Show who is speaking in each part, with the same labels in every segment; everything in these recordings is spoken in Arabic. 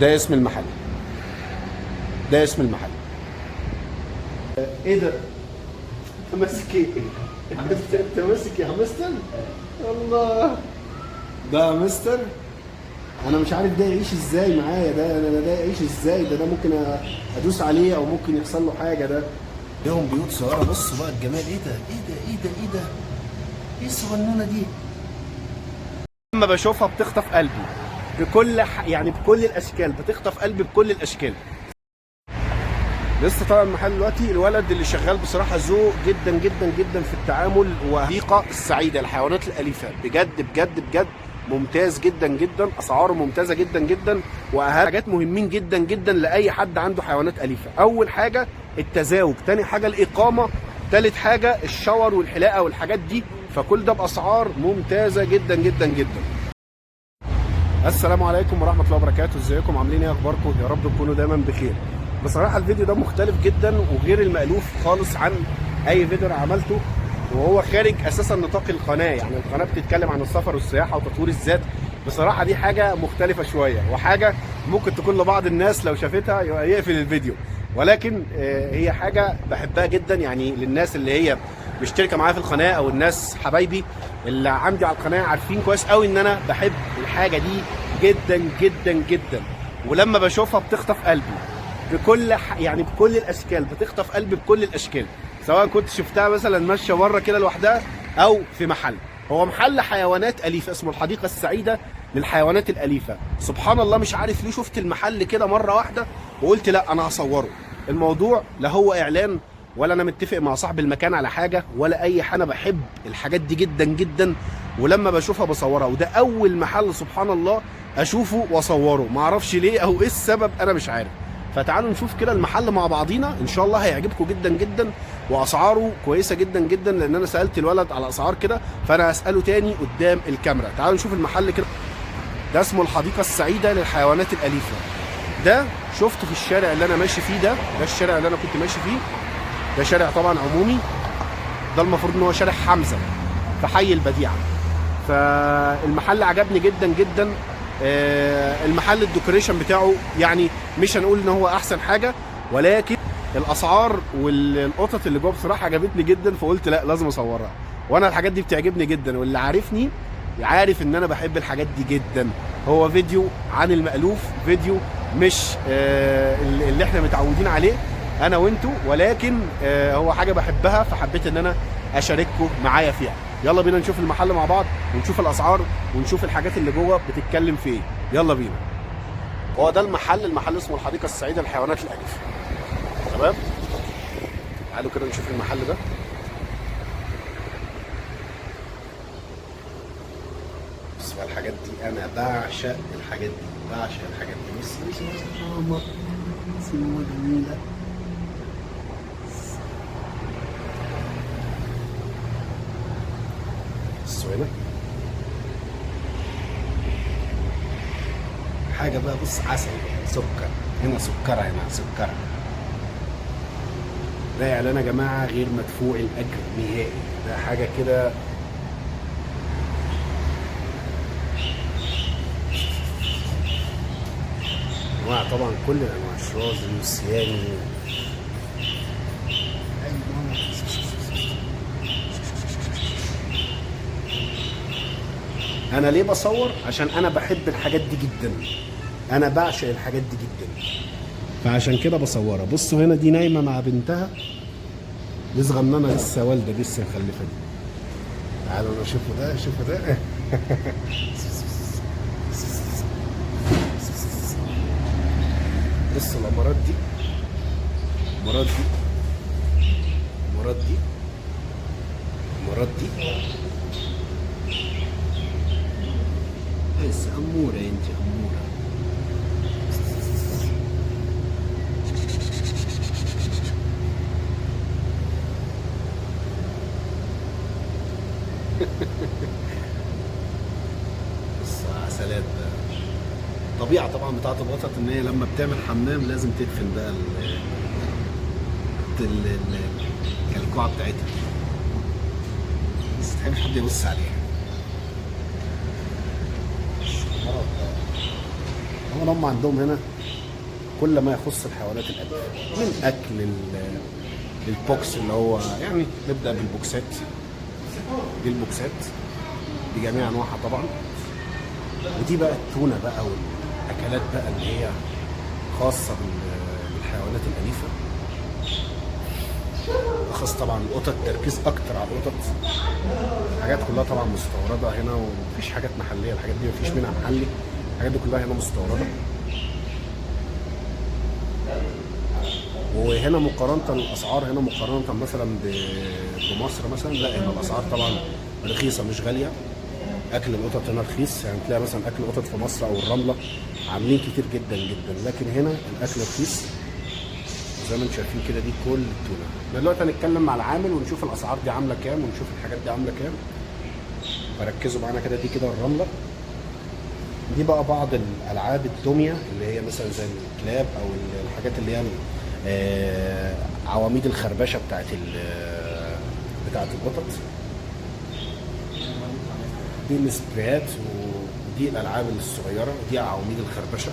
Speaker 1: ده اسم المحل. ده اسم المحل. ايه ده؟ انت ماسك ايه؟ انت ماسك يا مستر؟ الله، ده مستر. انا مش عارف ده يعيش ازاي معايا. ده يعيش ازاي؟ ده ممكن ادوس عليه او ممكن يحصل له حاجه. ده ليهم بيوت صغيره. بصوا بقى الجمال. ايه ده؟ ايه ده؟ ايه الصغنونه دي؟ لما بشوفها بتخطف قلبي بكل يعني بكل الاشكال، بتخطف قلبي بكل الاشكال. لسه طالع المحل دلوقتي. الولد اللي شغال بصراحه ذوق جدا جدا جدا في التعامل، وحديقه السعيده للحيوانات الاليفه. بجد بجد بجد ممتاز جدا جدا. اسعاره ممتازه جدا جدا. واهم حاجات مهمين جدا جدا لاي حد عنده حيوانات اليفه. اول حاجه التزاوج، تاني حاجه الاقامه، تالت حاجه الشاور والحلاقه والحاجات دي. فكل ده باسعار ممتازه جدا جدا جدا. السلام عليكم ورحمه الله وبركاته. ازيكم؟ عاملين ايه؟ اخباركم؟ يا رب تكونوا دايما بخير. بصراحه الفيديو ده مختلف جدا وغير المألوف خالص عن اي فيديو انا عملته، وهو خارج اساسا نطاق القناه. يعني القناه بتتكلم عن السفر والسياحه وتطوير الذات. بصراحه دي حاجه مختلفه شويه، وحاجه ممكن تكون لبعض الناس لو شافتها يقفل الفيديو، ولكن هي حاجه بحبها جدا. يعني للناس اللي هي مشتركه معايا في القناه او الناس حبايبي اللي عندي على القناه عارفين كويس قوي ان انا بحب الحاجه دي جدا جدا جدا. ولما بشوفها بتخطف قلبي بكل يعني بكل الاشكال. بتخطف قلبي بكل الاشكال، سواء كنت شفتها مثلا ماشيه بره كده لوحدها او في محل. هو محل حيوانات اليفه اسمه الحديقه السعيده للحيوانات الاليفه. سبحان الله، مش عارف ليه شفت المحل كده مره واحده وقلت لا انا هصوره. الموضوع لا هو اعلان ولا انا متفق مع صاحب المكان على حاجه ولا اي حاجه. انا بحب الحاجات دي جدا جدا، ولما بشوفها بصورها. وده اول محل سبحان الله اشوفه واصوره. معرفش ليه او ايه السبب، انا مش عارف. فتعالوا نشوف كده المحل مع بعضينا، ان شاء الله هيعجبكم جدا جدا. واسعاره كويسه جدا جدا، لان انا سالت الولد على اسعار كده، فانا هساله تاني قدام الكاميرا. تعالوا نشوف المحل كده. ده اسمه الحديقه السعيده للحيوانات الاليفه. ده شفته في الشارع اللي انا ماشي فيه. ده الشارع اللي انا كنت ماشي فيه. ده شارع طبعا عمومي. ده المفروض ان هو شارع حمزه في حي البديعه. فالمحل عجبني جدا جدا. المحل الديكوريشن بتاعه يعني مش هنقول ان هو احسن حاجه، ولكن الاسعار والقطط اللي جوه بصراحه عجبتني جدا. فقلت لا لازم اصورها، وانا الحاجات دي بتعجبني جدا، واللي عارفني عارف ان انا بحب الحاجات دي جدا. هو فيديو عن المألوف، فيديو مش اللي احنا متعودين عليه انا وانتو، ولكن هو حاجه بحبها، فحبيت ان انا اشارككم معايا فيها. يلا بينا نشوف المحل مع بعض، ونشوف الاسعار، ونشوف الحاجات اللي جوه بتتكلم في ايه. يلا بينا. هو ده المحل اسمه الحديقه السعيده للحيوانات الاليفه. تمام، تعالوا كده نشوف المحل ده. بص بقى الحاجات دي، انا بعشق الحاجات دي، بعشق الحاجات دي. بص ماما جميله. هنا حاجه بقى، بص عسل، سكر هنا، سكره هنا، سكره. ده اعلان يا جماعه غير مدفوع الاجر نهائي. ده حاجه كده. انواع طبعا، كل انواع الشرازي والسيامي. انا ليه بصور؟ عشان انا بحب الحاجات دي جدا. انا بعشق الحاجات دي جدا، فعشان كده بصورها. بصوا هنا دي نايمه مع بنتها، دي صغننه لسه والده، دي لسه مخلفه دي. تعالوا شوفوا ده، شوفوا ده. بصوا الامارات دي، الامارات دي، الامارات دي، الامارات دي. بس أمورة انت أمورة. بص عسلات بقى. الطبيعة طبعا بتاعت القطط ان هي لما بتعمل حمام لازم تدفن بقى الكلكوعة بتاعتها، بس متحبش حد يبص عليها. طبعا هم عندهم هنا كل ما يخص الحيوانات الأليفة، من أكل البوكس اللي هو يعني نبدأ بالبوكسات. دي البوكسات بجميع أنواعها طبعا. ودي بقى التونة بقى والأكلات بقى اللي هي خاصة بالحيوانات الأليفة، خاص طبعا القطط، تركيز أكتر على القطط. الحاجات كلها طبعا مستوردة هنا، ومفيش حاجات محلية، الحاجات دي مفيش منها محلي، الحاجات دي كلها هنا مستوردة. وهنا مقارنة الأسعار هنا مقارنة مثلا بمصر مثلا، لا هنا الأسعار طبعا رخيصة مش غالية. أكل القطط هنا رخيص، يعني تلاقي مثلا أكل القطط في مصر أو الرملة عاملين كتير جدا جدا، لكن هنا الأكل رخيص زي ما انتم شايفين كده. دي كل التونة. دلوقتي هنتكلم مع العامل ونشوف الأسعار دي عاملة كام، ونشوف الحاجات دي عاملة كام. فركزوا معانا كده. دي كده الرملة. دي بقى بعض الألعاب الدمية اللي هي مثلا زي الكلاب أو الحاجات اللي هي عواميد الخربشه بتاعت القطط. دي السبريات، ودي الالعاب الصغيره، دي عواميد الخربشه.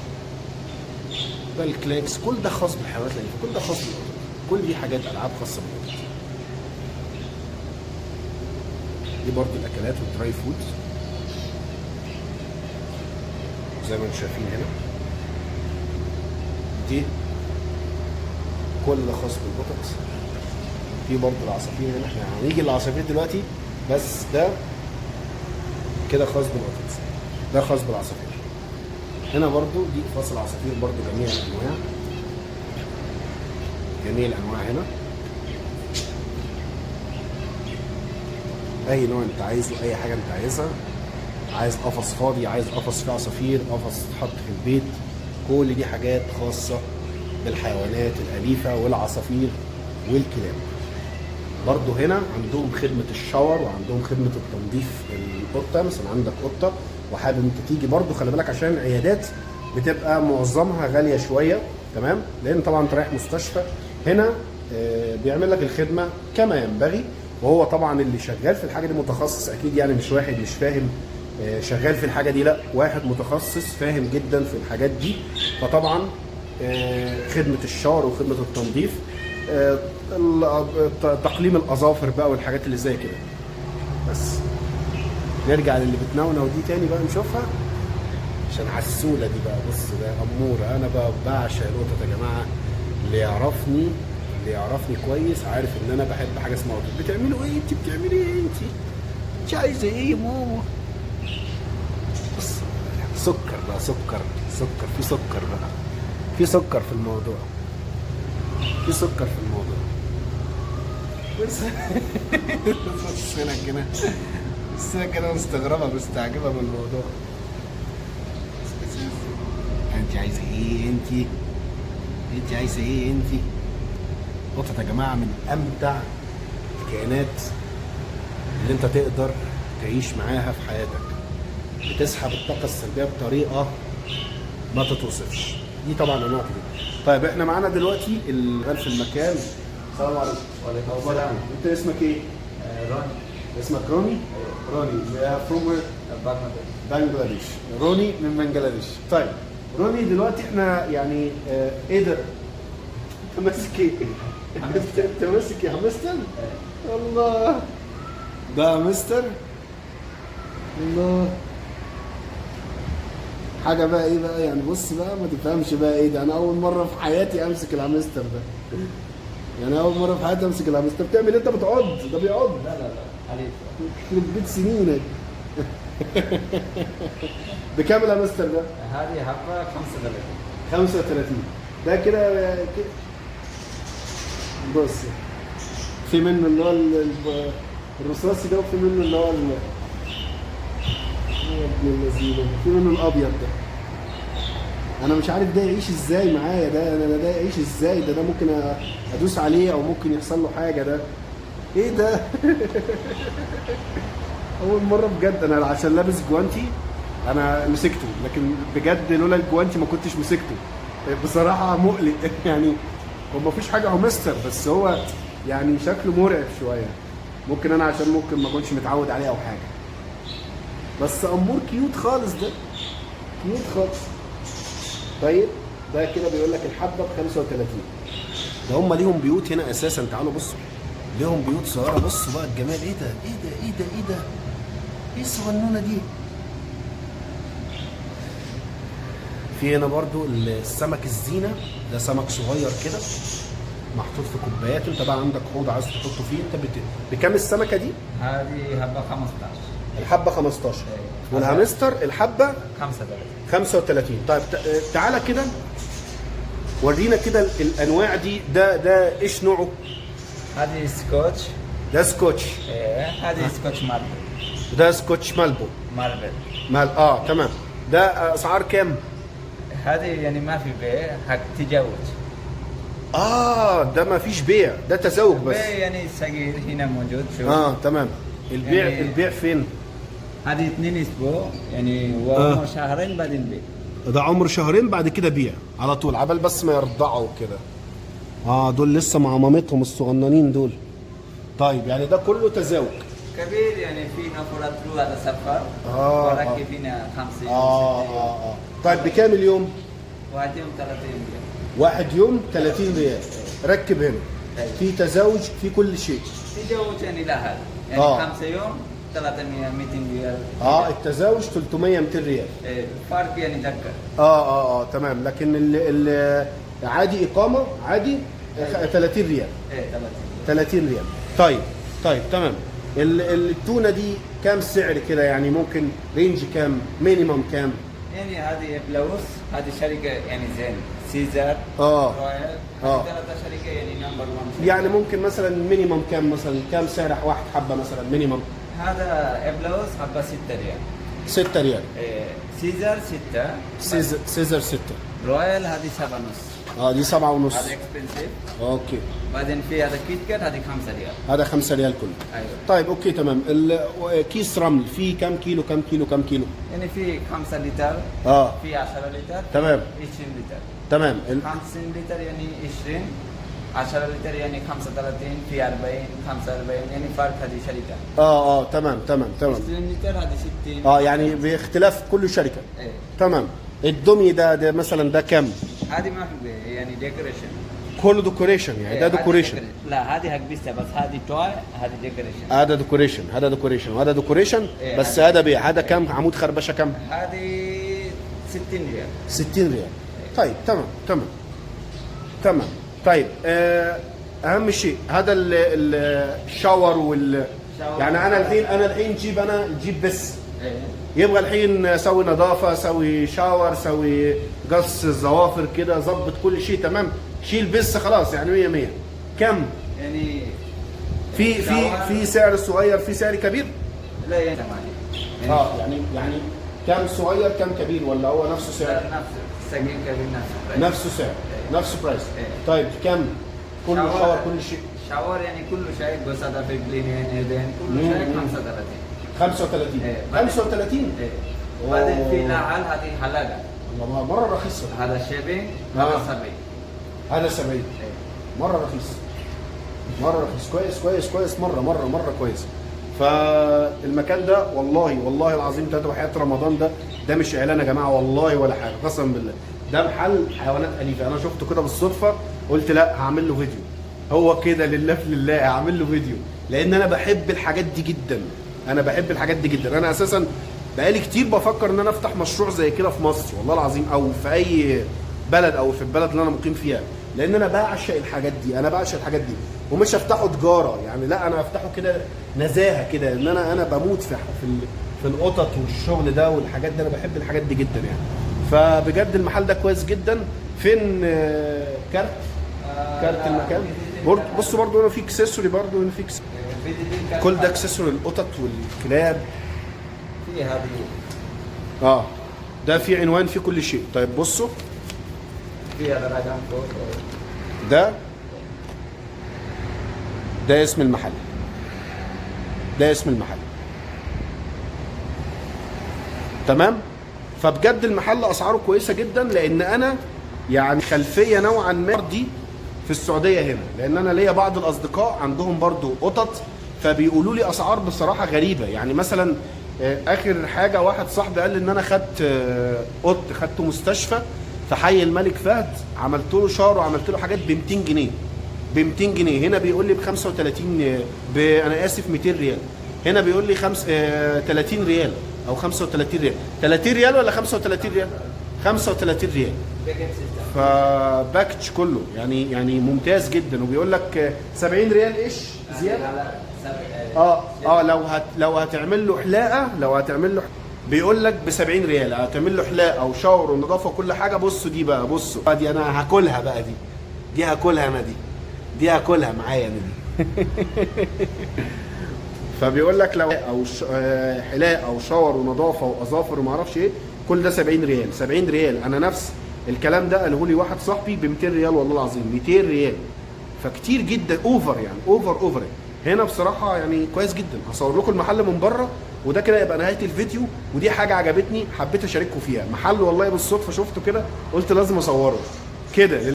Speaker 1: ده الكليكس، كل ده خاص بالحيوانات الاليفه، كل ده خاص بالقطط، كل دي حاجات العاب خاصه بالقطط. دي برضو الاكلات والدراي فود زي ما انتم شايفين هنا. دي كل ده خاص بالقطط. في برضه العصافير هنا، احنا هنيجي للعصافير دلوقتي، بس ده كده خاص بالقطط، ده خاص بالعصافير. هنا برضه دي فصل عصافير برضه، جميع الانواع، جميع الانواع هنا. اي نوع انت عايزه، اي حاجه انت عايزها، عايز قفص فاضي، عايز قفص فيه عصافير، قفص تحط في البيت، كل دي حاجات خاصه بالحيوانات الأليفة والعصافير والكلاب. برضو هنا عندهم خدمة الشاور، وعندهم خدمة التنظيف القطة. مثلا عندك قطة وحابب انت تيجي، برضو خلي بالك عشان العيادات بتبقى معظمها غالية شوية، تمام؟ لأن طبعا انت رايح مستشفى. هنا بيعمل لك الخدمة كما ينبغي، وهو طبعا اللي شغال في الحاجة دي متخصص أكيد، يعني مش واحد مش فاهم شغال في الحاجة دي، لا واحد متخصص فاهم جدا في الحاجات دي. فطبعا خدمة الشاور وخدمة التنظيف، تقليم الأظافر بقى والحاجات اللي زي كده. بس نرجع للي بتنونو دي تاني بقى نشوفها، عشان عسولة دي بقى. بص ده أمورة، أنا بقى بعشق القطط يا جماعة. اللي يعرفني كويس عارف إن أنا بحب حاجة اسمها قطط. بتعملوا إيه أنت؟ بتعملي إيه أنت؟ أنت عايزة إيه يا ماما؟ بص سكر بقى، سكر في سكر بقى، في سكر في الموضوع، في سكر في الموضوع. بس هنا كده مستغربة مستعجبة من الموضوع. انت عايزة ايه انت عايزة ايه انت؟ قطط يا جماعة من امتع الكائنات اللي انت تقدر تعيش معاها في حياتك. بتسحب الطاقة السلبية بطريقة ما تتوصفش. دي طبعا انواع كتير. طيب احنا معانا دلوقتي الغال في المكان. السلام عليكم.
Speaker 2: وعليكم السلام.
Speaker 1: انت اسمك ايه؟
Speaker 2: روني.
Speaker 1: اسمك روني؟ روني from بنجلاديش. روني من بنجلاديش. طيب روني دلوقتي احنا يعني ايه ده؟ انت ماسك ايه؟ انت ماسك يا همستر؟ الله، ده مستر. الله، حاجه بقى ايه بقى يعني. بص بقى ما تفهمش بقى ايه ده. انا اول مره في حياتي امسك الهامستر ده، يعني اول مره في حياتي امسك الهامستر. بتعمل ايه انت؟ بتعض؟ ده بيعض.
Speaker 2: لا عليك.
Speaker 1: يخرب بيت سنينك. بكام الهامستر ده؟
Speaker 2: هذه حبه 35.
Speaker 1: 35 ده كده. بص في منه اللي هو الرصاصي ده، وفي منه اللي هو ابن اللذينه، في منه الابيض ده. انا مش عارف ده يعيش ازاي معايا ده. انا ده يعيش ازاي ده ممكن ادوس عليه او ممكن يحصل له حاجه. ده ايه ده؟ اول مره بجد. انا عشان لابس جوانتي انا مسكته، لكن بجد لولا الجوانتي ما كنتش مسكته. بصراحه مقلق يعني. هو مفيش حاجه هومستر، بس هو يعني شكله مرعب شويه. ممكن انا عشان ممكن ما كنتش متعود عليه او حاجه. بس امور كيوت خالص ده، كيوت خالص. طيب ده كده بيقول لك الحبه ب 35. ده هم ليهم بيوت هنا اساسا، تعالوا بصوا ليهم بيوت صغيره. بصوا بقى الجمال، ايه ده ايه ده ايه ده ايه ده، ايه الصغنونه دي. في هنا برضو السمك الزينه، ده سمك صغير كده محطوط في كوبايات. انت بقى عندك حوض عايز تحطه فيه، انت بكام السمكه دي؟
Speaker 2: هذه هبة 15.
Speaker 1: الحبه 15 والهامستر الحبه
Speaker 2: 35.
Speaker 1: 35. طيب تعالى كده ورينا كده الانواع دي. ده ايش نوعه؟
Speaker 2: هذه سكوتش.
Speaker 1: ده سكوتش.
Speaker 2: هذه سكوتش ماربل.
Speaker 1: ده سكوتش مالبو.
Speaker 2: ماربل.
Speaker 1: تمام. ده اسعار كام؟
Speaker 2: هذه يعني ما في بيع، حق تجاوز.
Speaker 1: ده ما فيش بيع، ده تزوج بس.
Speaker 2: بيع يعني صغير هنا موجود. شو
Speaker 1: تمام. البيع
Speaker 2: يعني
Speaker 1: البيع فين؟
Speaker 2: هذه 2 اسبوع يعني وهم شهرين بعدين بيع.
Speaker 1: ده عمر شهرين بعد كده بيع على طول، عبال بس ما يرضعوا كده. دول لسه مع مامتهم الصغننين دول. طيب يعني ده كله تزاوج.
Speaker 2: كبير يعني في نفرات له هذا سفر. وركب هنا 50
Speaker 1: طيب بكام اليوم؟
Speaker 2: واحد يوم 30 ريال.
Speaker 1: واحد يوم 30 ريال. ركب هنا. في تزاوج في كل شيء.
Speaker 2: تجاوز يعني لا هذا يعني 5 يوم 300 200 ريال.
Speaker 1: التزاوج 300 200 ريال.
Speaker 2: الفرق يعني دكة.
Speaker 1: تمام. لكن عادي اقامه عادي 30 ريال. 30 ريال. طيب تمام. التونه دي كام سعر كده يعني؟ ممكن رينج كام؟ مينيمم كام؟
Speaker 2: يعني هذه بلوس، هذه شركه يعني زين، سيزر، رويال، ثلاثة شركه يعني نمبر 1.
Speaker 1: يعني ممكن مثلا مينيمم كام؟ مثلا كام سعر واحد حبه مثلا مينيمم؟
Speaker 2: هذا ابلوس حبه 6 ريال.
Speaker 1: 6 ريال.
Speaker 2: سيزر 6.
Speaker 1: سيزر 6.
Speaker 2: رويال هذه 7 ونص.
Speaker 1: دي 7 ونص.
Speaker 2: هذا اكسبنسيف.
Speaker 1: اوكي.
Speaker 2: بعدين في هذا كيت كات هذه 5 ريال.
Speaker 1: هذا 5 ريال كله.
Speaker 2: ايوه.
Speaker 1: طيب اوكي تمام. كيس رمل فيه كام كيلو كام كيلو كام كيلو؟
Speaker 2: يعني في 5 لتر. في 10 لتر.
Speaker 1: تمام.
Speaker 2: 20 لتر.
Speaker 1: تمام.
Speaker 2: 50 لتر يعني 20. 10 لتر يعني 35. في 40 45 يعني فرق هذه شركه.
Speaker 1: تمام
Speaker 2: 20 لتر هذه 60.
Speaker 1: يعني باختلاف كل شركه.
Speaker 2: ايه.
Speaker 1: تمام. الدمي ده مثلا ده كام؟
Speaker 2: هذه ما في يعني ديكوريشن.
Speaker 1: كله ديكوريشن يعني. ده ديكوريشن.
Speaker 2: لا هذه حق بيستا بس هذه توي، هذه ديكوريشن.
Speaker 1: هذا ديكوريشن وهذا ديكوريشن. بس هذا بيع. هذا كام عمود خربشه كام؟
Speaker 2: هذه 60 ريال.
Speaker 1: 60 ريال. طيب تمام. طيب اهم شيء هذا الشاور يعني انا الحين جيب بس. يبغى الحين اسوي نظافه، اسوي شاور، اسوي قص الظوافر كده، ظبط كل شيء تمام، شيل بس خلاص يعني 100 100. كم
Speaker 2: يعني
Speaker 1: في سعر صغير في سعر كبير؟
Speaker 2: لا يعني
Speaker 1: يعني كم صغير كم كبير ولا هو نفسه سعر؟
Speaker 2: نفسه صغير كبير
Speaker 1: نفسه سعر. نفس برايس. طيب كم كل شاور كل شيء؟
Speaker 2: شاور يعني كل شيء بس هذا في بلينين يدين كل شيء 35.
Speaker 1: 35.
Speaker 2: بعدين في لعل هذه حلاقه.
Speaker 1: والله مره رخيصه.
Speaker 2: هذا شيبين هذا 70.
Speaker 1: هذا 70. مره رخيص. كويس مره كويس. فالمكان ده والله العظيم ده وحياة رمضان ده مش اعلان يا جماعه والله ولا حاجه، قسما بالله ده محل حيوانات اليفه. انا شفته كده بالصدفه قلت لا هعمل له فيديو. هو كده لله في لله هعمل له فيديو، لان انا بحب الحاجات دي جدا. انا اساسا بقالي كتير بفكر ان انا افتح مشروع زي كده في مصر والله العظيم، او في اي بلد او في البلد اللي انا مقيم فيها، لان انا بعشق الحاجات دي. ومش هفتحه تجاره يعني، لا انا هفتحه كده نزاهه كده، ان انا بموت في القطط والشغل ده والحاجات دي. انا بحب الحاجات دي جدا يعني. فبجد المحل ده كويس جدا. فين كارت المكان؟ بصوا برضو هنا في اكسسوري، كل ده اكسسوري القطط والكلاب.
Speaker 2: في هذه
Speaker 1: ده في عنوان في كل شيء. طيب بصوا
Speaker 2: في هذا رقم فوق.
Speaker 1: ده اسم المحل. تمام. فبجد المحل اسعاره كويسه جدا، لان انا يعني خلفيه نوعا ما دي في السعوديه هنا، لان انا ليا بعض الاصدقاء عندهم برضو قطط، فبيقولوا لي اسعار بصراحه غريبه. يعني مثلا اخر حاجه واحد صاحبي قال لي ان انا خدت قط خدته مستشفى في حي الملك فهد، عملت له شاور وعملت له حاجات ب 200 جنيه. ب 200 جنيه هنا بيقول لي ب 35 انا اسف 200 ريال. هنا بيقول لي 30 ريال او 35 ريال. 30 ريال ولا 35 ريال؟ 35 ريال. فباكج كله يعني ممتاز جدا. وبيقول لك 70 ريال ايش زياده؟ لو هتعمل له حلاقه، بيقول لك ب 70 ريال هتعمل له حلاقه وشاور ونظافه وكل حاجه. بصوا دي بقى، بصوا دي انا هاكلها بقى، دي هاكلها انا، دي هاكلها معايا انا دي. فبيقول لك لو حلاقه او شاور ونظافه واظافر وما اعرفش ايه، كل ده 70 ريال. 70 ريال انا نفس الكلام ده قاله لي واحد صاحبي ب 200 ريال والله العظيم، 200 ريال. فكتير جدا، اوفر يعني، اوفر هنا بصراحه يعني كويس جدا. هصور لكم المحل من بره، وده كده يبقى نهايه الفيديو. ودي حاجه عجبتني حبيت اشارككم فيها. محل والله بالصدفه شفته كده قلت لازم اصوره كده.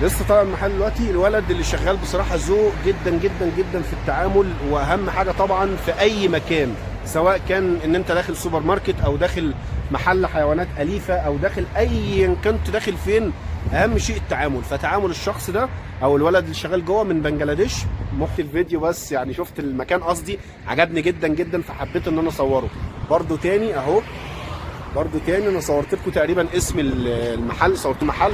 Speaker 1: لسه طبعا المحل دلوقتي. الولد اللي شغال بصراحه ذوق جدا جدا جدا في التعامل. واهم حاجه طبعا في اي مكان، سواء كان ان انت داخل سوبر ماركت او داخل محل حيوانات اليفه او داخل ايا كنت داخل فين، اهم شيء التعامل. فتعامل الشخص ده او الولد اللي شغال جوه من بنجلاديش. محتي الفيديو بس يعني شفت المكان قصدي عجبني جدا جدا، فحبيت ان انا اصوره. برده تاني اهو، انا صورت لكم تقريبا اسم المحل. صورت محل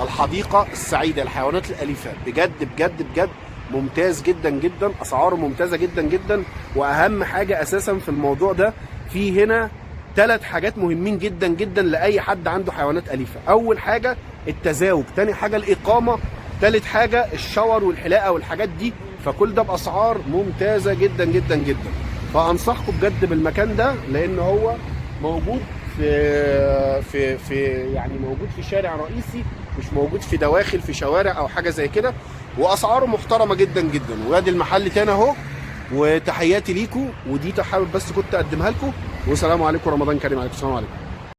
Speaker 1: الحديقه السعيده الحيوانات الاليفه. بجد بجد بجد ممتاز جدا جدا، اسعاره ممتازه جدا جدا. واهم حاجه اساسا في الموضوع ده، في هنا 3 حاجات مهمين جدا جدا لاي حد عنده حيوانات اليفه. اول حاجه التزاوج، تاني حاجه الاقامه، تالت حاجه الشاور والحلاقه والحاجات دي. فكل ده باسعار ممتازه جدا جدا جدا. فانصحكم بجد بالمكان ده، لان هو موجود في يعني موجود في شارع رئيسي، مش موجود في دواخل في شوارع او حاجه زي كده. واسعاره محترمه جدا جدا. وادي المحل تاني اهو. وتحياتي ليكم، ودي حابب بس كنت اقدمها لكم. والسلام عليكم، رمضان كريم عليكم. السلام عليكم.